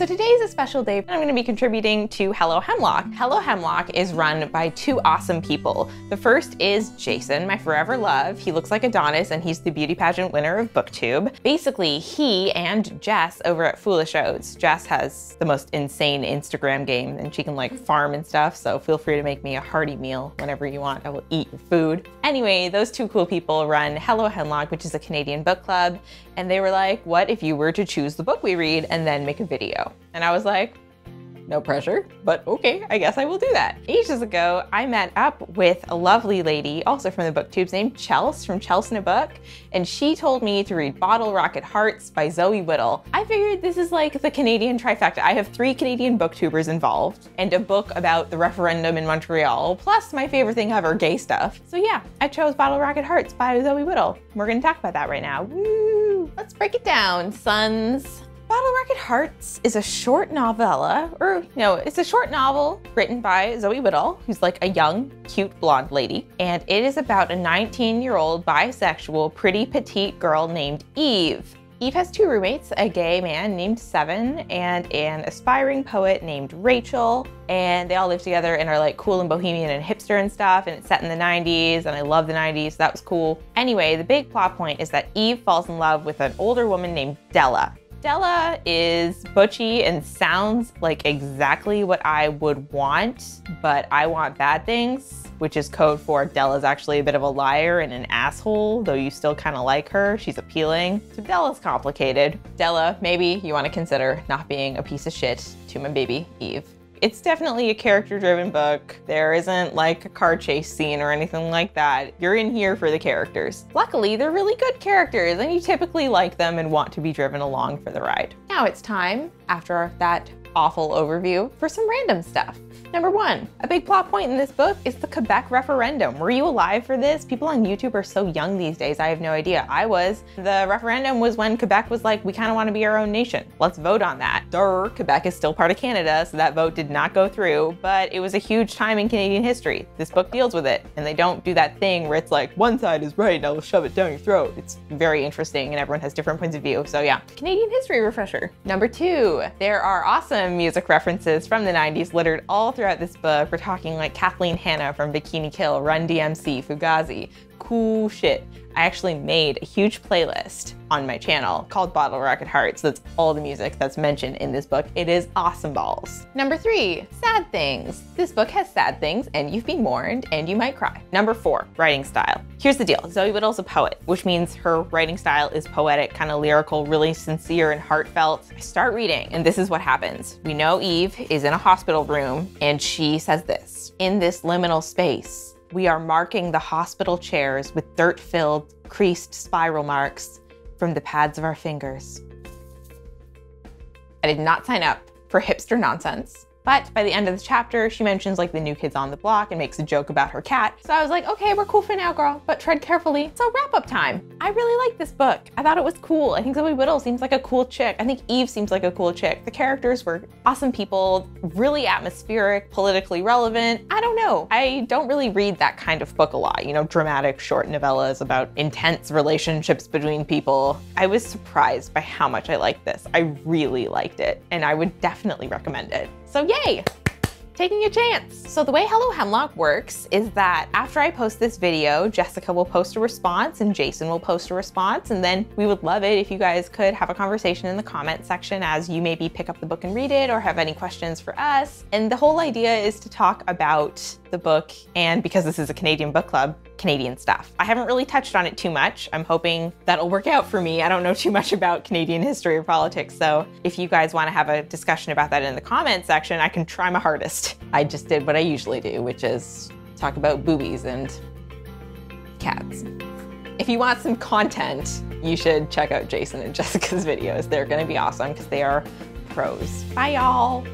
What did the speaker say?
today is a special day. I'm going to be contributing to Hello Hemlock. Hello Hemlock is run by two awesome people. The first is Jason, my forever love. He looks like Adonis and he's the beauty pageant winner of BookTube. Basically, he and Jess over at Foolish Oats. Jess has the most insane Instagram game and she can like farm and stuff, so feel free to make me a hearty meal whenever you want. I will eat your food. Anyway, those two cool people run Hello Hemlock, which is a Canadian book club, and they were like, what if you were to choose the book we read and then make a video? And I was like, no pressure, but okay, I guess I will do that. Ages ago, I met up with a lovely lady, also from the BookTubes, named Chels from Chels in a Book, and she told me to read Bottle Rocket Hearts by Zoe Whittall. I figured this is like the Canadian trifecta. I have 3 Canadian booktubers involved, and a book about the referendum in Montreal, plus my favorite thing ever, gay stuff. So yeah, I chose Bottle Rocket Hearts by Zoe Whittall. We're gonna talk about that right now. Woo! Let's break it down, sons. Bottle Rocket Hearts is a short novella, it's a short novel written by Zoe Whittall, who's like a young, cute blonde lady. And it is about a 19-year-old bisexual, pretty petite girl named Eve. Eve has 2 roommates, a gay man named Seven and an aspiring poet named Rachel. And they all live together and are like cool and bohemian and hipster and stuff. And it's set in the 90s and I love the 90s, so that was cool. Anyway, the big plot point is that Eve falls in love with an older woman named Della. Della is butchy and sounds like exactly what I would want, but I want bad things, which is code for Della's actually a bit of a liar and an asshole, though you still kind of like her. She's appealing. So Della's complicated. Della, maybe you want to consider not being a piece of shit to my baby, Eve. It's definitely a character-driven book. There isn't like a car chase scene or anything like that. You're in here for the characters. Luckily, they're really good characters and you typically like them and want to be driven along for the ride. Now it's time, after that awful overview, for some random stuff. Number 1, a big plot point in this book is the Quebec referendum. Were you alive for this? People on YouTube are so young these days, I have no idea. I was. The referendum was when Quebec was like, we kind of want to be our own nation. Let's vote on that. Durr, Quebec is still part of Canada, so that vote did not go through, but it was a huge time in Canadian history. This book deals with it, and they don't do that thing where it's like, one side is right, I'll shove it down your throat. It's very interesting, and everyone has different points of view, so yeah. Canadian history refresher. Number 2, there are awesome music references from the 90s littered all throughout this book. We're talking like Kathleen Hanna from Bikini Kill, Run DMC, Fugazi. Cool shit. I actually made a huge playlist on my channel called Bottle Rocket Hearts. That's all the music that's mentioned in this book. It is awesome balls. Number 3, sad things. This book has sad things and you've been warned and you might cry. Number 4, writing style. Here's the deal. Zoe Whittall's a poet, which means her writing style is poetic, kind of lyrical, really sincere and heartfelt. I start reading and this is what happens. We know Eve is in a hospital room and she says this: in this liminal space, we are marking the hospital chairs with dirt-filled, creased spiral marks from the pads of our fingers. I did not sign up for hipster nonsense, but by the end of the chapter, she mentions like the new kids on the block and makes a joke about her cat. So I was like, okay, we're cool for now, girl, but tread carefully. So wrap up time. I really like this book. I thought it was cool. I think Zoe Whittall seems like a cool chick. I think Eve seems like a cool chick. The characters were awesome people, really atmospheric, politically relevant. I don't know. I don't really read that kind of book a lot, you know, dramatic short novellas about intense relationships between people. I was surprised by how much I liked this. I really liked it, and I would definitely recommend it. So yay, taking a chance. So the way Hello Hemlock works is that after I post this video, Jessica will post a response and Jason will post a response, and then we would love it if you guys could have a conversation in the comment section as you maybe pick up the book and read it or have any questions for us. And the whole idea is to talk about the book, and because this is a Canadian book club, Canadian stuff. I haven't really touched on it too much. I'm hoping that'll work out for me. I don't know too much about Canadian history or politics, so if you guys want to have a discussion about that in the comment section, I can try my hardest. I just did what I usually do, which is talk about boobies and cats. If you want some content, you should check out Jason and Jessica's videos. They're gonna be awesome because they are pros. Bye, y'all.